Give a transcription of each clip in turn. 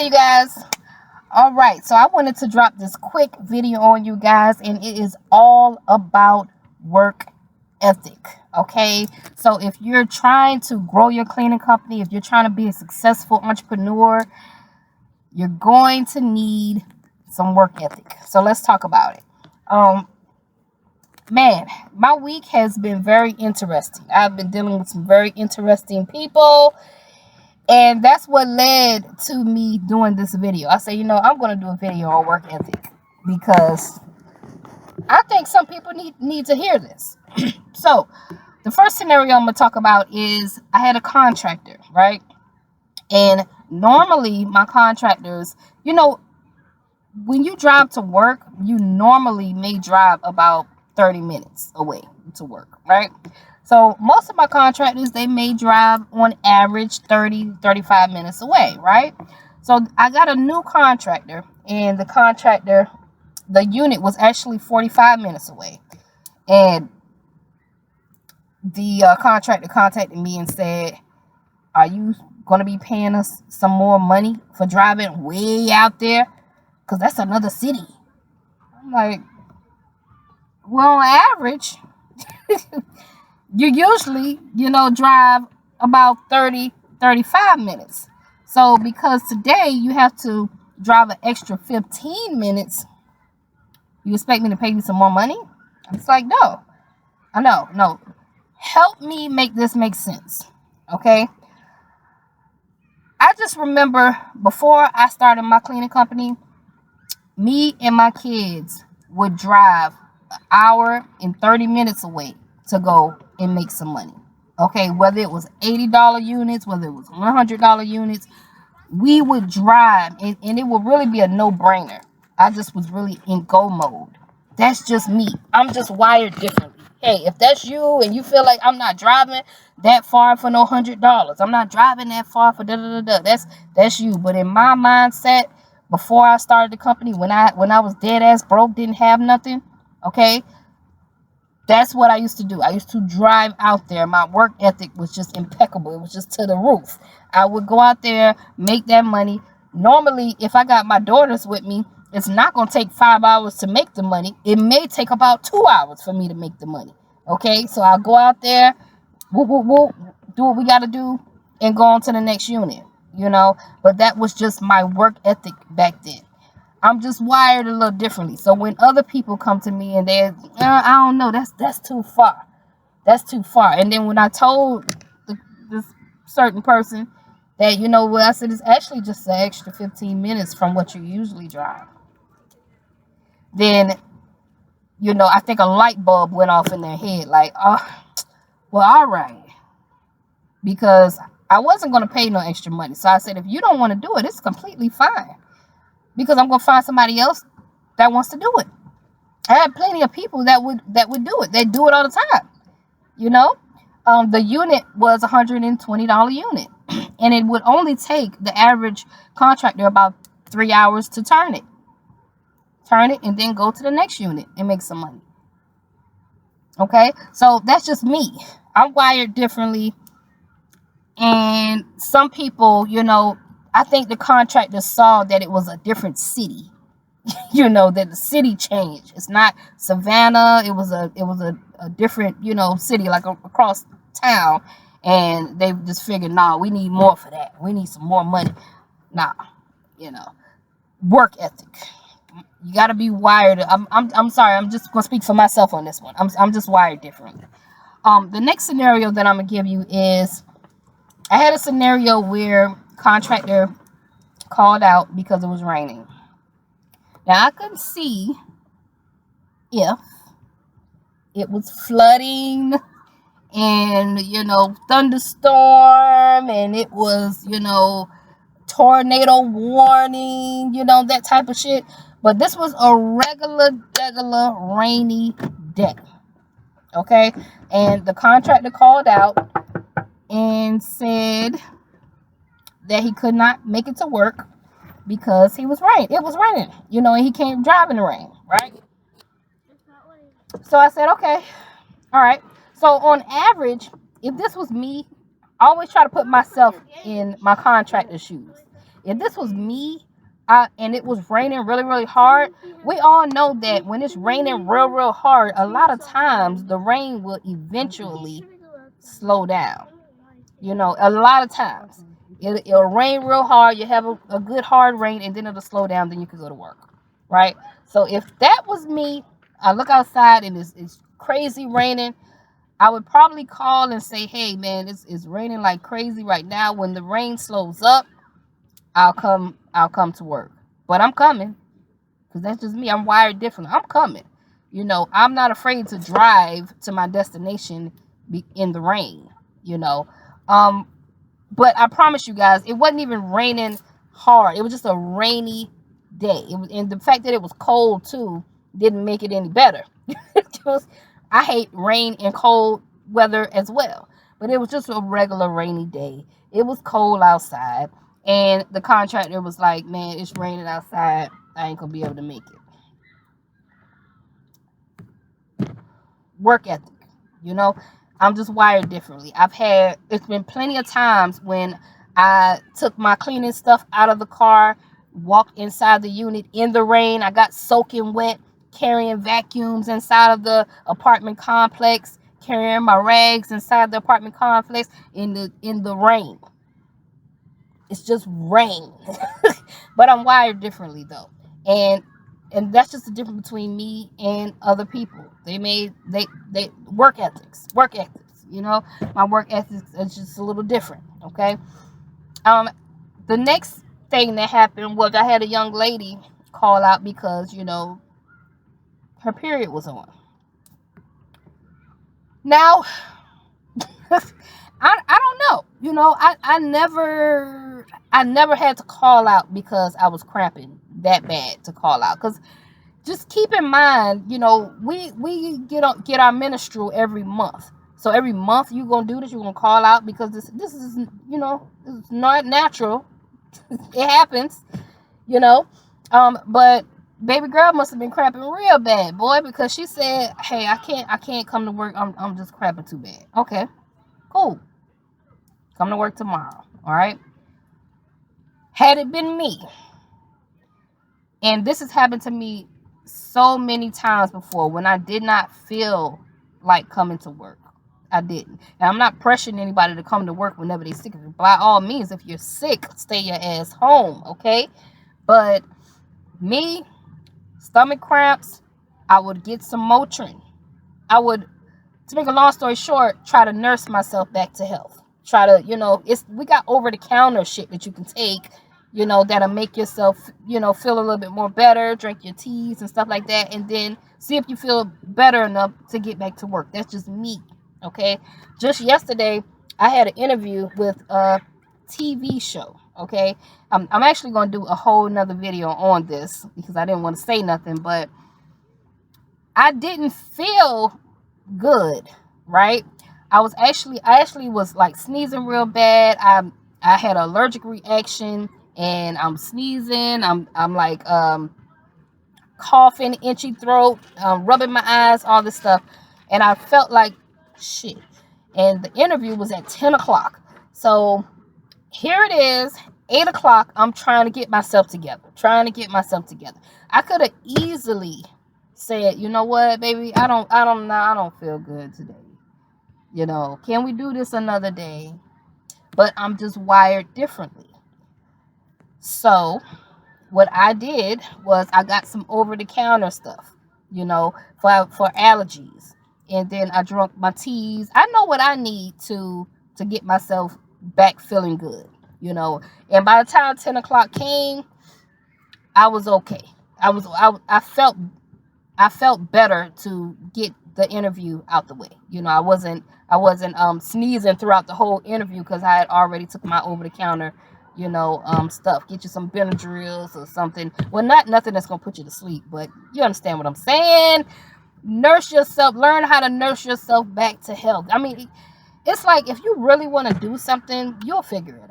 Hey, you guys. All right, so I wanted to drop this quick video on you guys, and it is all about work ethic. Okay, so if you're trying to grow your cleaning company, if you're trying to be a successful entrepreneur, you're going to need some work ethic. So let's talk about it. Man, my week has been very interesting. I've been dealing with some very interesting people, and that's what led to me doing this video. I say, I'm going to do a video on work ethic because I think some people need to hear this. So the first scenario I'm going to talk about is I had a contractor, right? And normally my contractors, when you drive to work, you normally may drive about 30 minutes away to work, right? So most of my contractors, they may drive on average 35 minutes away, right? So I got a new contractor, and the unit was actually 45 minutes away. And the contractor contacted me and said, are you going to be paying us some more money for driving way out there? Because that's another city. I'm like, well, on average, you usually, drive about 35 minutes. So because today you have to drive an extra 15 minutes, you expect me to pay you some more money? It's like, no. No. Help me make this make sense, okay? I just remember before I started my cleaning company, me and my kids would drive an hour and 30 minutes away to go and make some money. Okay, whether it was $80 units, whether it was $100 units, we would drive, and it would really be a no-brainer. I just was really in go mode. That's just me. I'm just wired differently. Hey, if that's you and you feel like I'm not driving that far for no $100, I'm not driving that far for that's you. But in my mindset, before I started the company, when I was dead ass broke, didn't have nothing, okay, that's what I used to do. I used to drive out there. My work ethic was just impeccable. It was just to the roof. I would go out there, make that money. Normally, if I got my daughters with me, it's not going to take 5 hours to make the money. It may take about 2 hours for me to make the money. Okay, so I'll go out there, whoop, whoop, whoop, do what we got to do, and go on to the next unit, But that was just my work ethic back then. I'm just wired a little differently. So when other people come to me and they're, I don't know, that's too far. That's too far. And then when I told this certain person that, I said, it's actually just an extra 15 minutes from what you usually drive. Then, I think a light bulb went off in their head. Like, oh, well, all right. Because I wasn't going to pay no extra money. So I said, if you don't want to do it, it's completely fine. Because I'm going to find somebody else that wants to do it. I had plenty of people that would do it. They do it all the time. The unit was $120 unit. And it would only take the average contractor about 3 hours to turn it. And then go to the next unit and make some money. Okay? So that's just me. I'm wired differently. And some people, I think the contractor saw that it was a different city. That the city changed. It's not Savannah. It was a different, city, like across town. And they just figured, nah, we need more for that. We need some more money. Nah, work ethic. You got to be wired. I'm sorry. I'm just going to speak for myself on this one. I'm just wired differently. The next scenario that I'm going to give you is I had a scenario where contractor called out because it was raining. Now I couldn't see if it was flooding and, thunderstorm, and it was, tornado warning, that type of shit. But this was a regular rainy day. Okay? And the contractor called out and said that he could not make it to work because it was raining, and he can't drive in the rain, right? So I said, okay, all right. So on average, if this was me, I always try to put myself in my contractor's shoes. If this was me, and it was raining really, really hard, we all know that when it's raining real, real hard, a lot of times the rain will eventually slow down. You know, a lot of times it'll rain real hard. You have a good hard rain, and then it'll slow down. Then you can go to work, right? So if that was me, I look outside and it's crazy raining. I would probably call and say, "Hey, man, it's raining like crazy right now. When the rain slows up, I'll come to work. But I'm coming, because that's just me. I'm wired differently. I'm coming. You know, I'm not afraid to drive to my destination in the rain. You know, um, but I promise you guys, it wasn't even raining hard. It was just a rainy day. It was, and the fact that it was cold too didn't make it any better. I hate rain and cold weather as well. But it was just a regular rainy day. It was cold outside. And the contractor was like, man, it's raining outside. I ain't going to be able to make it. Work ethic. You know, I'm just wired differently. It's been plenty of times when I took my cleaning stuff out of the car, walked inside the unit in the rain. I got soaking wet, carrying vacuums inside of the apartment complex, carrying my rags inside the apartment complex in the rain. It's just rain. But I'm wired differently though. And that's just the difference between me and other people. They work ethics, you know. My work ethics is just a little different, okay? The next thing that happened was I had a young lady call out because, you know, her period was on. Now, I don't know. You know, I never had to call out because I was cramping that bad to call out. Because just keep in mind, you know, we get our menstrual every month. So every month you're gonna do this, you're gonna call out because this is, you know, it's not natural. It happens, you know. But baby girl must have been cramping real bad, boy, because she said, hey, I can't come to work. I'm just cramping too bad. Okay, cool. Come to work tomorrow. All right. Had it been me, and this has happened to me so many times before when I did not feel like coming to work. I didn't. And I'm not pressuring anybody to come to work whenever they're sick. By all means, if you're sick, stay your ass home, okay? But me, stomach cramps, I would get some Motrin. I would, to make a long story short, try to nurse myself back to health. Try to, you know, we got over-the-counter shit that you can take, you know, that'll make yourself, you know, feel a little bit more better, drink your teas and stuff like that, and then see if you feel better enough to get back to work. That's just me, okay? Just yesterday, I had an interview with a TV show, okay? I'm actually going to do a whole nother video on this because I didn't want to say nothing, but I didn't feel good, right? I actually was like sneezing real bad. I had an allergic reaction and I'm sneezing. I'm like coughing, itchy throat, rubbing my eyes, all this stuff. And I felt like shit. And the interview was at 10 o'clock. So here it is, 8 o'clock. I'm trying to get myself together. I could have easily said, you know what, baby, I don't feel good today. You know, can we do this another day? But I'm just wired differently. So what I did was I got some over-the-counter stuff, you know, for allergies. And then I drank my teas. I know what I need to get myself back feeling good, you know. And by the time 10 o'clock came, I was okay. I felt better to get the interview out the way. You know, I wasn't sneezing throughout the whole interview because I had already took my over-the-counter, you know, stuff. Get you some Benadryls or something. Well, nothing that's gonna put you to sleep, but you understand what I'm saying. Nurse yourself. Learn how to nurse yourself back to health. I mean, it's like if you really want to do something, you'll figure it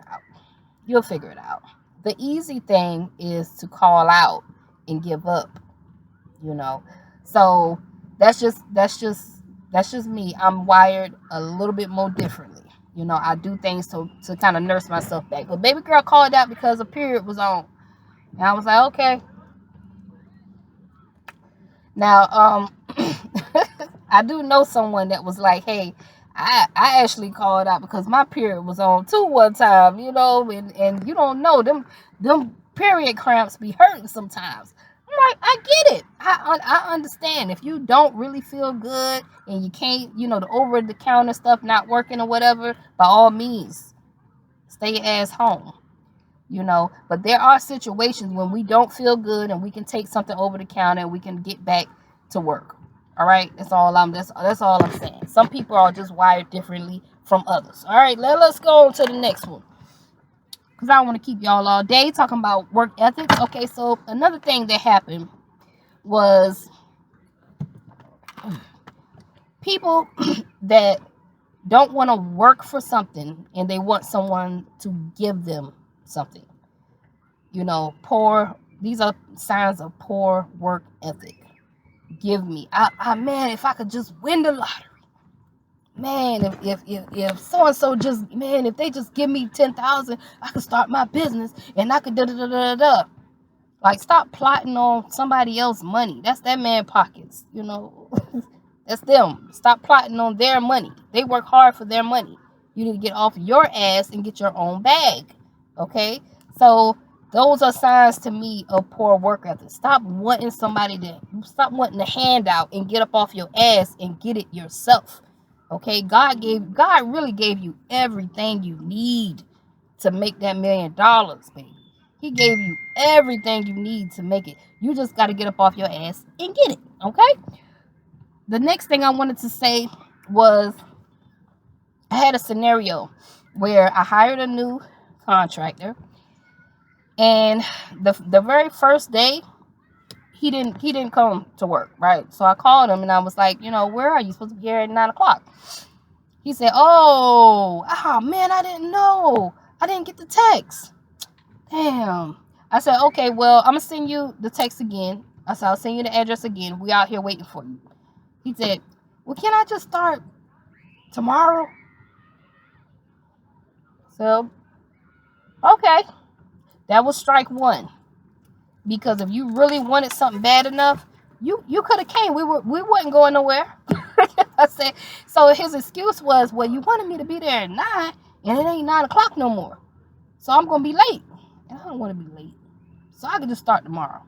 out. The easy thing is to call out and give up, you know. So that's just me. I'm wired a little bit more differently, You know, I do things to kind of nurse myself back. But baby girl called out because a period was on. And I was like, okay. Now, I do know someone that was like, hey, I actually called out because my period was on too one time, you know, and you don't know, them period cramps be hurting sometimes. I'm like, I get it. I understand. If you don't really feel good and you can't, you know, the over-the-counter stuff not working or whatever, by all means, stay your ass home. You know, but there are situations when we don't feel good and we can take something over the counter and we can get back to work. All right, that's all I'm saying. Some people are just wired differently from others. All right, let's go on to the next one, because I don't want to keep y'all all day talking about work ethics. Okay, so another thing that happened was people that don't want to work for something and they want someone to give them something. You know, these are signs of poor work ethic. Give me, man, if I could just win the lottery, man, if so and so just, man, if they just give me 10,000, I could start my business and I could da da da da da. Like, stop plotting on somebody else's money. That's that man pockets, you know. That's them. Stop plotting on their money. They work hard for their money. You need to get off your ass and get your own bag. Okay? So those are signs to me of poor work ethic. Stop wanting the handout and get up off your ass and get it yourself. Okay? God really gave you everything you need to make that $1 million, baby. He gave you everything you need to make it. You just got to get up off your ass and get it. Okay? The next thing I wanted to say was, I had a scenario where I hired a new contractor, and the very first day he didn't come to work, right? So I called him and I was like, you know, where are you? Supposed to be here at 9:00. He said, oh man, I didn't know. I didn't get the text. Damn. I said, okay, well, I'm gonna send you the text again. I said, I'll send you the address again. We out here waiting for you. He said, well, can I just start tomorrow? So, okay. That was strike one. Because if you really wanted something bad enough, you could have came. We wasn't going nowhere. I said, so his excuse was, well, you wanted me to be there at 9, and it ain't 9:00 no more. So I'm gonna be late. And I don't want to be late. So I can just start tomorrow.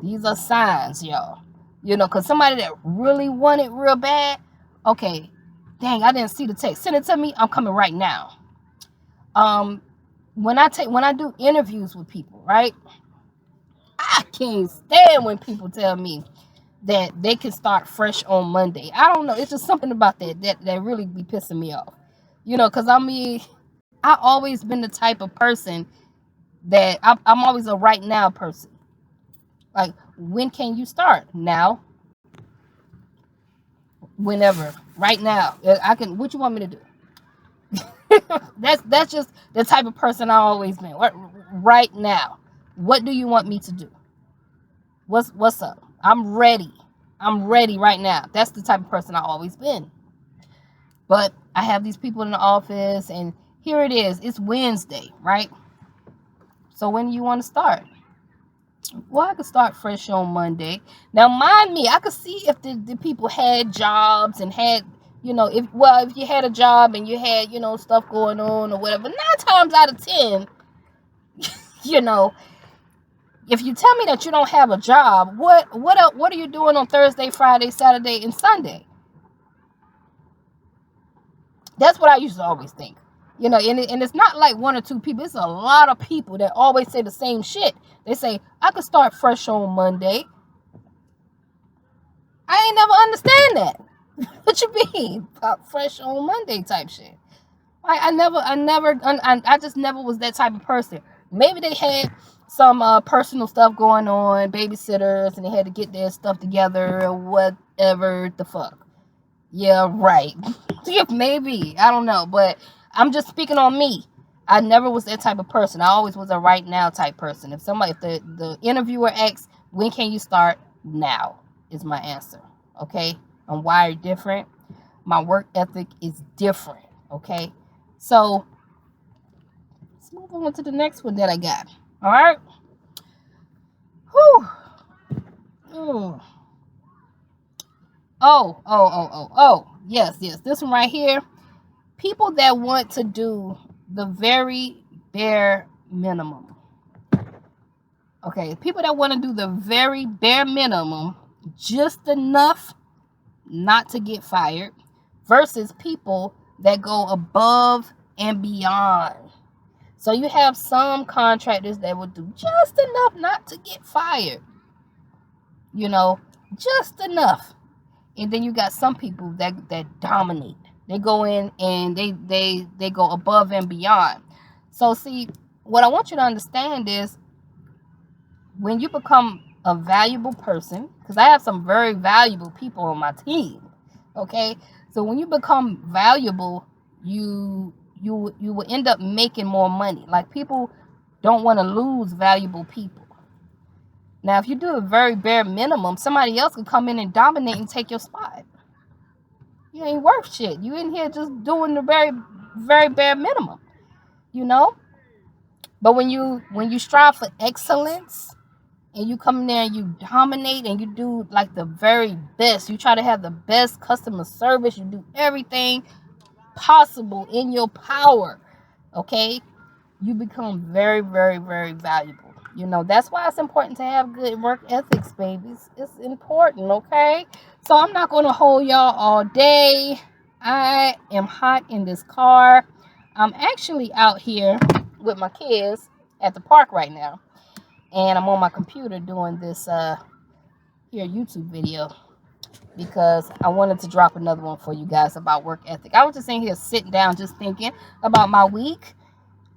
These are signs, y'all. You know, because somebody that really wanted real bad, okay, dang, I didn't see the text. Send it to me. I'm coming right now. When I do interviews with people, right? I can't stand when people tell me that they can start fresh on Monday. I don't know. It's just something about that really be pissing me off. You know, because I mean, I always been the type of person that I'm always a right now person. Like, when can you start? Now. Whenever. Right now. I can. What you want me to do? That's just the type of person I always been. Right now. What do you want me to do? What's up? I'm ready. I'm ready right now. That's the type of person I always been. But I have these people in the office, and here it is. It's Wednesday, right? So when do you want to start? Well, I could start fresh on Monday. Now, mind me, I could see if the people had jobs and had, you know, if you had a job and you had, you know, stuff going on or whatever. 9 times out of 10, you know, if you tell me that you don't have a job, what are you doing on Thursday, Friday, Saturday, and Sunday? That's what I used to always think. You know, and it's not like 1 or 2 people. It's a lot of people that always say the same shit. They say, I could start fresh on Monday. I ain't never understand that. What you mean? Fresh on Monday type shit. Like, I just never was that type of person. Maybe they had some personal stuff going on, babysitters, and they had to get their stuff together or whatever the fuck. Yeah, right. Yeah, maybe. I don't know. But I'm just speaking on me. I never was that type of person. I always was a right now type person. If the interviewer asks, when can you start? Now is my answer. Okay? I'm wired different. My work ethic is different. Okay, so let's move on to the next one that I got. All right. Whew. Mm. Yes, yes. This one right here. People that want to do the very bare minimum. Okay, people that want to do the very bare minimum, just enough not to get fired, versus people that go above and beyond. So you have some contractors that will do just enough not to get fired, you know, just enough. And then you got some people that dominate. They go in and they go above and beyond. So see, what I want you to understand is when you become a valuable person, because I have some very valuable people on my team. Okay, so when you become valuable, you will end up making more money. Like, people don't want to lose valuable people. Now, if you do a very bare minimum, somebody else can come in and dominate and take your spot. You ain't worth shit. You in here just doing the very bare minimum, you know. But when you strive for excellence and you come in there and you dominate and you do like the very best, you try to have the best customer service, you do everything possible in your power, okay, you become very, very, very valuable. You know, that's why it's important to have good work ethics, babies. It's important, okay? So I'm not going to hold y'all all day. I am hot in this car. I'm actually out here with my kids at the park right now. And I'm on my computer doing this here YouTube video because I wanted to drop another one for you guys about work ethic. I was just in here sitting down just thinking about my week.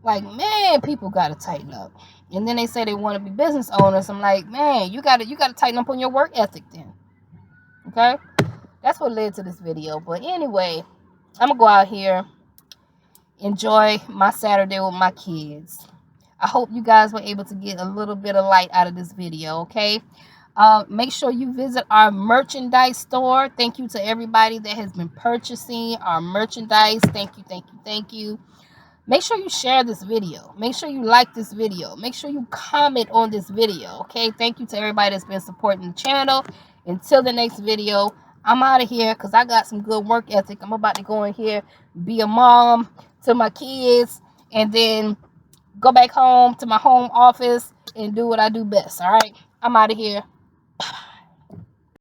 Like, man, people gotta tighten up. And then they say they want to be business owners. I'm like, man, you gotta tighten up on your work ethic then. Okay? That's what led to this video. But anyway, I'm gonna go out here, enjoy my Saturday with my kids. I hope you guys were able to get a little bit of light out of this video, okay? Make sure you visit our merchandise store. Thank you to everybody that has been purchasing our merchandise. Thank you, thank you, thank you. Make sure you share this video. Make sure you like this video. Make sure you comment on this video, okay? Thank you to everybody that's been supporting the channel. Until the next video, I'm out of here because I got some good work ethic. I'm about to go in here, be a mom to my kids, and then go back home to my home office and do what I do best, all right? I'm out of here.